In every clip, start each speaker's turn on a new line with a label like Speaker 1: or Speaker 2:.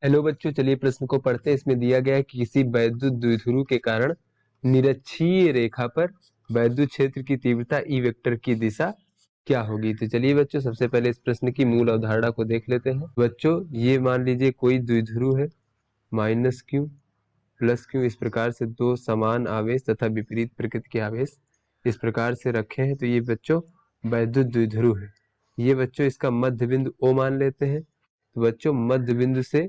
Speaker 1: Hello बच्चों, चलिए प्रश्न को पढ़ते हैं। इसमें दिया गया है कि किसी वैद्युत द्विध्रुव के कारण निरक्षीय रेखा पर वैद्युत क्षेत्र की तीव्रता ई वेक्टर की दिशा क्या होगी। तो चलिए बच्चों, सबसे पहले इस प्रश्न की मूल अवधारणा को देख लेते हैं। बच्चों, ये मान लीजिए कोई द्विध्रुव है, माइनस क्यू प्लस क्यू, इस प्रकार से दो समान आवेश तथा विपरीत प्रकृति के आवेश इस प्रकार से रखे हैं। तो ये बच्चों वैद्युत द्विध्रुव है। ये बच्चों इसका मध्य बिंदु O मान लेते हैं। तो बच्चों मध्य बिंदु से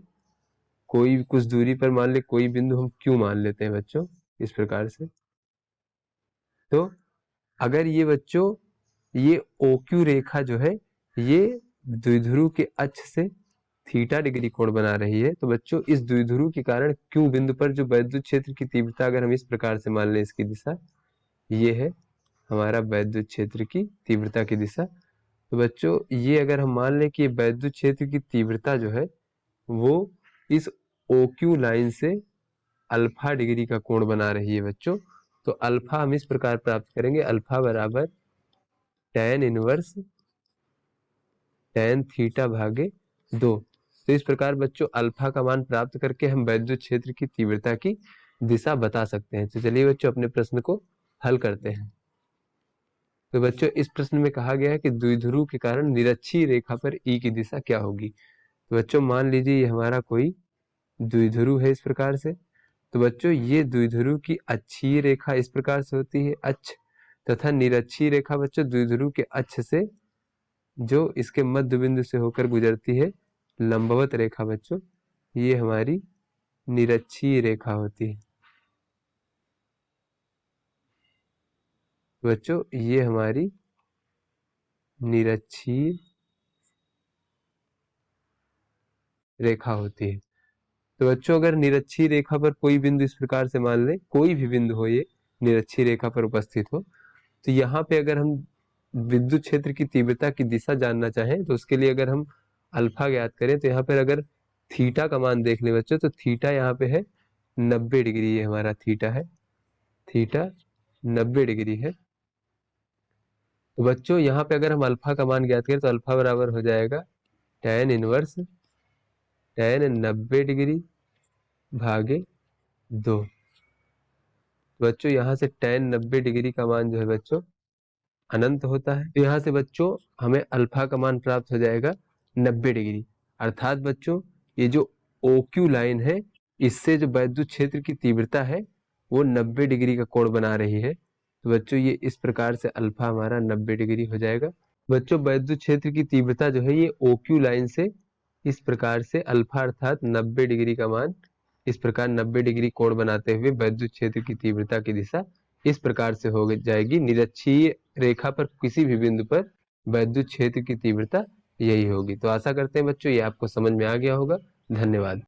Speaker 1: कोई कुछ दूरी पर मान ले कोई बिंदु हम क्यू मान लेते हैं बच्चों, इस प्रकार से। तो अगर ये बच्चों ये ओ क्यू रेखा जो है ये द्विध्रुव के अक्ष से थीटा डिग्री कोण बना रही है, तो बच्चों इस द्विध्रुव के कारण क्यू बिंदु पर जो वैद्युत क्षेत्र की तीव्रता अगर हम इस प्रकार से मान लें, इसकी दिशा ये है हमारा वैद्युत क्षेत्र की तीव्रता की दिशा। तो बच्चों ये अगर हम मान लें कि वैद्युत क्षेत्र की तीव्रता जो है वो इस ओ क्यू लाइन से अल्फा डिग्री का कोण बना रही है बच्चों। तो अल्फा हम इस प्रकार प्राप्त करेंगे, अल्फा बराबर tan इनवर्स tan थीटा भागे 2। तो इस प्रकार बच्चों अल्फा का मान प्राप्त करके हम वैद्युत क्षेत्र की तीव्रता की दिशा बता सकते हैं। तो चलिए बच्चों अपने प्रश्न को हल करते हैं। तो बच्चों इस प्रश्न में कहा गया है कि द्विध्रुव के कारण निरक्षीय रेखा पर ई की दिशा क्या होगी। तो बच्चों मान लीजिए ये हमारा कोई द्विध्रुव है इस प्रकार से। तो बच्चों ये द्विध्रुव की अक्षीय रेखा इस प्रकार से होती है अक्ष, तथा निरक्षीय रेखा बच्चों द्विध्रुव के अक्ष से जो इसके मध्य बिंदु से होकर गुजरती है लंबवत रेखा बच्चों, ये हमारी निरक्षीय रेखा होती है। बच्चों ये हमारी निरक्षीय रेखा होती है। तो बच्चों अगर निरक्षीय रेखा पर कोई बिंदु इस प्रकार से मान लें, कोई भी बिंदु हो ये निरक्षीय रेखा पर उपस्थित हो, तो यहाँ पे अगर हम विद्युत क्षेत्र की तीव्रता की दिशा जानना चाहें तो उसके लिए अगर हम अल्फा ज्ञात करें, तो यहाँ पर अगर थीटा का मान देख लें बच्चों, तो थीटा यहाँ पे है 90 डिग्री, ये हमारा थीटा है, थीटा 90 डिग्री है। तो बच्चों यहाँ पे अगर हम अल्फा का मान ज्ञात करें तो अल्फा बराबर हो जाएगा tan इनवर्स tan 90 डिग्री भागे 2। बच्चों यहाँ से tan 90 डिग्री का मान जो है बच्चों अनंत होता है। तो यहाँ से बच्चों हमें अल्फा का मान प्राप्त हो जाएगा 90 डिग्री। अर्थात बच्चों ये जो ओ क्यू लाइन है इससे जो वैद्युत क्षेत्र की तीव्रता है वो 90 डिग्री का कोण बना रही है। तो बच्चों ये इस प्रकार से अल्फा हमारा 90 डिग्री हो जाएगा। बच्चों वैद्युत क्षेत्र की तीव्रता जो है ये ओ क्यू लाइन से इस प्रकार से अल्फा अर्थात 90 डिग्री का मान इस प्रकार 90 डिग्री कोण बनाते हुए वैद्युत क्षेत्र की तीव्रता की दिशा इस प्रकार से हो जाएगी। निरक्षीय रेखा पर किसी भी बिंदु पर वैद्युत क्षेत्र की तीव्रता यही होगी। तो आशा करते हैं बच्चों ये आपको समझ में आ गया होगा। धन्यवाद।